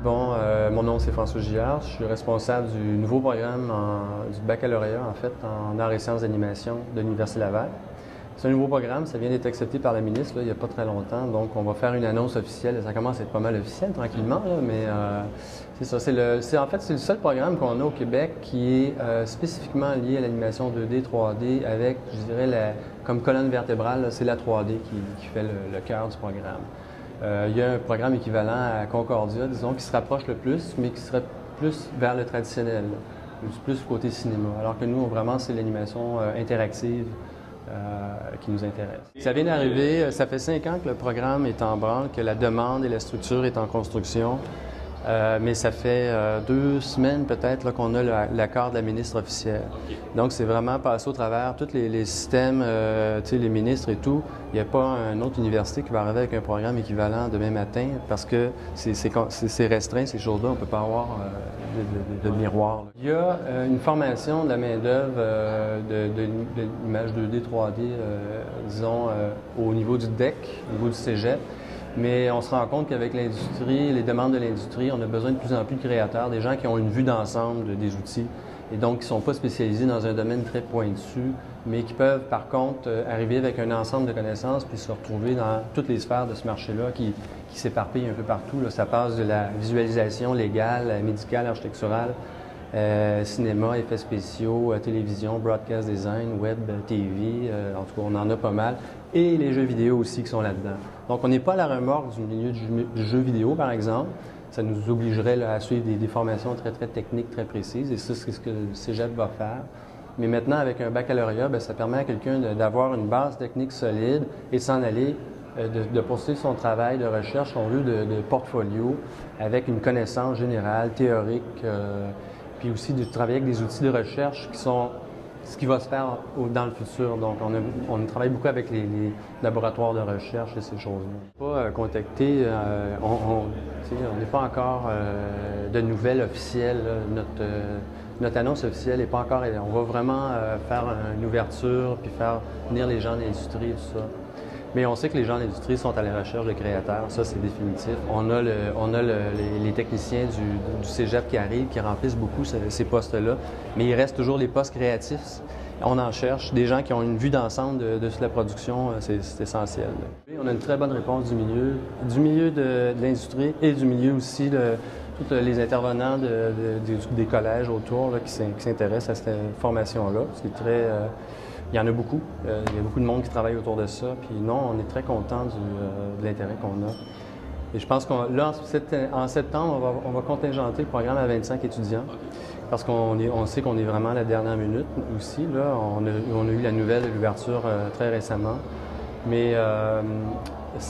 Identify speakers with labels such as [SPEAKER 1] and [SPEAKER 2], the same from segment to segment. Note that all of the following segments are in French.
[SPEAKER 1] Bon, mon nom c'est François Gillard, je suis responsable du nouveau programme du baccalauréat en fait en arts et sciences d'animation de l'Université Laval. C'est un nouveau programme, ça vient d'être accepté par la ministre là, il n'y a pas très longtemps, donc on va faire une annonce officielle. Ça commence à être pas mal officiel tranquillement, là, mais c'est ça. En fait, c'est le seul programme qu'on a au Québec qui est spécifiquement lié à l'animation 2D, 3D avec, je dirais, comme colonne vertébrale, c'est la 3D qui fait le cœur du programme. Il y a un programme équivalent à Concordia, disons, qui se rapproche le plus, mais qui serait plus vers le traditionnel, là, plus côté cinéma. Alors que nous, vraiment, c'est l'animation interactive qui nous intéresse. Ça vient d'arriver, ça fait 5 ans que le programme est en branle, que la demande et la structure est en construction. Mais ça fait 2 semaines peut-être qu'on a l'accord de la ministre officielle. Donc c'est vraiment passé au travers tous les systèmes, les ministres et tout. Il n'y a pas une autre université qui va arriver avec un programme équivalent demain matin parce que c'est restreint ces choses-là, on ne peut pas avoir de miroir. Là. Il y a une formation de la main-d'œuvre de l'image 2D, 3D, disons, au niveau du DEC, au niveau du cégep. Mais on se rend compte qu'avec l'industrie, les demandes de l'industrie, on a besoin de plus en plus de créateurs, des gens qui ont une vue d'ensemble des outils et donc qui ne sont pas spécialisés dans un domaine très pointu, mais qui peuvent par contre arriver avec un ensemble de connaissances puis se retrouver dans toutes les sphères de ce marché-là qui s'éparpille un peu partout. Là. Ça passe de la visualisation légale, médicale, architecturale, cinéma, effets spéciaux, télévision, broadcast design, web, TV, en tout cas on en a pas mal, et les jeux vidéo aussi qui sont là-dedans. Donc on n'est pas à la remorque du milieu du jeu vidéo par exemple, ça nous obligerait là, à suivre des formations très très techniques, très précises, et ça c'est ce que le cégep va faire. Mais maintenant avec un baccalauréat, bien, ça permet à quelqu'un d'avoir une base technique solide et de s'en aller de poursuivre son travail de recherche, son lieu de portfolio, avec une connaissance générale, théorique, puis aussi de travailler avec des outils de recherche qui sont ce qui va se faire dans le futur. Donc, on travaille beaucoup avec les laboratoires de recherche et ces choses-là. Pas contacté, on n'est pas encore de nouvelles officielles. Notre annonce officielle n'est pas encore. On va vraiment faire une ouverture puis faire venir les gens de l'industrie et tout ça. Mais on sait que les gens de l'industrie sont à la recherche de créateurs, ça c'est définitif. On a les techniciens du cégep qui arrivent, qui remplissent beaucoup ces postes-là, mais il reste toujours les postes créatifs. On en cherche, des gens qui ont une vue d'ensemble de la production, c'est essentiel. On a une très bonne réponse du milieu de l'industrie et du milieu aussi de tous les intervenants des collèges autour là, qui s'intéressent à cette formation-là. C'est très... il y en a beaucoup. Il y a beaucoup de monde qui travaille autour de ça. Puis non, on est très content de l'intérêt qu'on a. Et je pense en septembre, on va contingenter le programme à 25 étudiants. Parce qu'on sait qu'on est vraiment à la dernière minute aussi. Là. On a eu la nouvelle de l'ouverture très récemment. Mais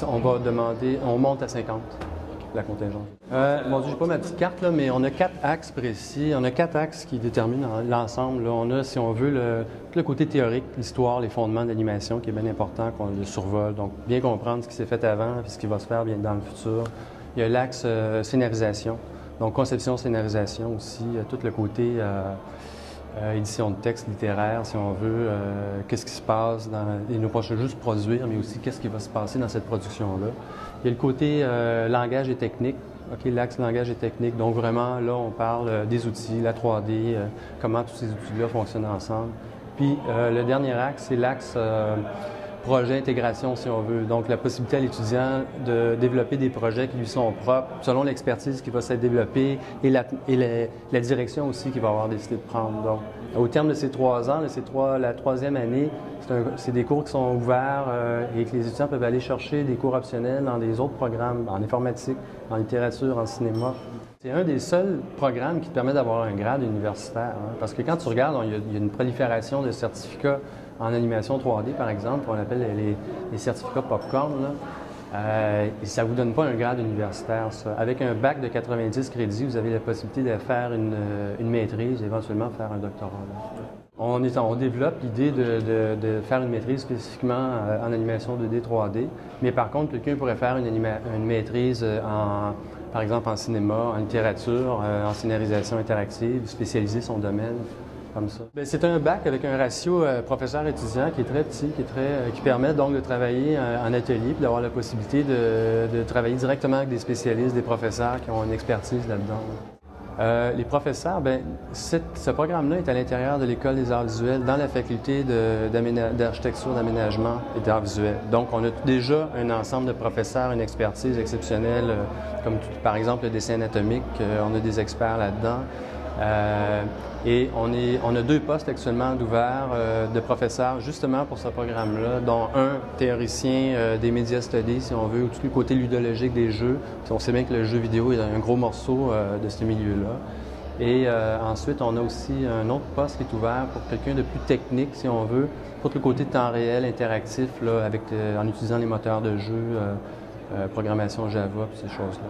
[SPEAKER 1] on va demander, on monte à 50. La contingence. Bon, je n'ai pas ma petite carte, là, mais on a 4 axes précis. On a 4 axes qui déterminent l'ensemble. On a, si on veut, le côté théorique, l'histoire, les fondements de l'animation, qui est bien important, qu'on le survole. Donc, bien comprendre ce qui s'est fait avant et ce qui va se faire bien dans le futur. Il y a l'axe scénarisation, donc conception, scénarisation aussi. Tout le côté édition de texte littéraire, si on veut. Qu'est-ce qui se passe et non pas juste produire, mais aussi qu'est-ce qui va se passer dans cette production-là. Il y a le côté langage et technique, l'axe langage et technique. Donc vraiment, là, on parle des outils, la 3D, comment tous ces outils-là fonctionnent ensemble. Puis le dernier axe, c'est l'axe projet intégration, si on veut. Donc la possibilité à l'étudiant de développer des projets qui lui sont propres, selon l'expertise qui va s'être développée et la direction aussi qu'il va avoir décidé de prendre. Donc, au terme de ces 3 ans, la 3e année, c'est des cours qui sont ouverts et que les étudiants peuvent aller chercher des cours optionnels dans des autres programmes, en informatique, en littérature, en cinéma. C'est un des seuls programmes qui te permet d'avoir un grade universitaire. Hein, parce que quand tu regardes, il y a une prolifération de certificats en animation 3D, par exemple, qu'on appelle les certificats popcorn. Et ça ne vous donne pas un grade universitaire, ça. Avec un bac de 90 crédits, vous avez la possibilité de faire une maîtrise, éventuellement faire un doctorat. Là. On développe l'idée de faire une maîtrise spécifiquement en animation 2D, 3D, mais par contre, quelqu'un pourrait faire une maîtrise par exemple en cinéma, en littérature, en scénarisation interactive, spécialiser son domaine. comme ça. C'est un bac avec un ratio professeur-étudiant qui est très petit, qui permet donc de travailler en atelier et d'avoir la possibilité de travailler directement avec des spécialistes, des professeurs qui ont une expertise là-dedans. Les professeurs, ce programme-là est à l'intérieur de l'École des arts visuels dans la faculté d'architecture, d'aménagement et d'arts visuels. Donc, on a déjà un ensemble de professeurs, une expertise exceptionnelle, comme par exemple le dessin anatomique, on a des experts là-dedans. Et on a 2 postes actuellement d'ouverts de professeurs justement pour ce programme-là, dont un théoricien des médias studies, si on veut, ou tout le côté ludologique des jeux. On sait bien que le jeu vidéo est un gros morceau de ce milieu-là. Et ensuite, on a aussi un autre poste qui est ouvert pour quelqu'un de plus technique, si on veut, pour le côté temps réel, interactif, là, en utilisant les moteurs de jeu, programmation Java, ces choses-là.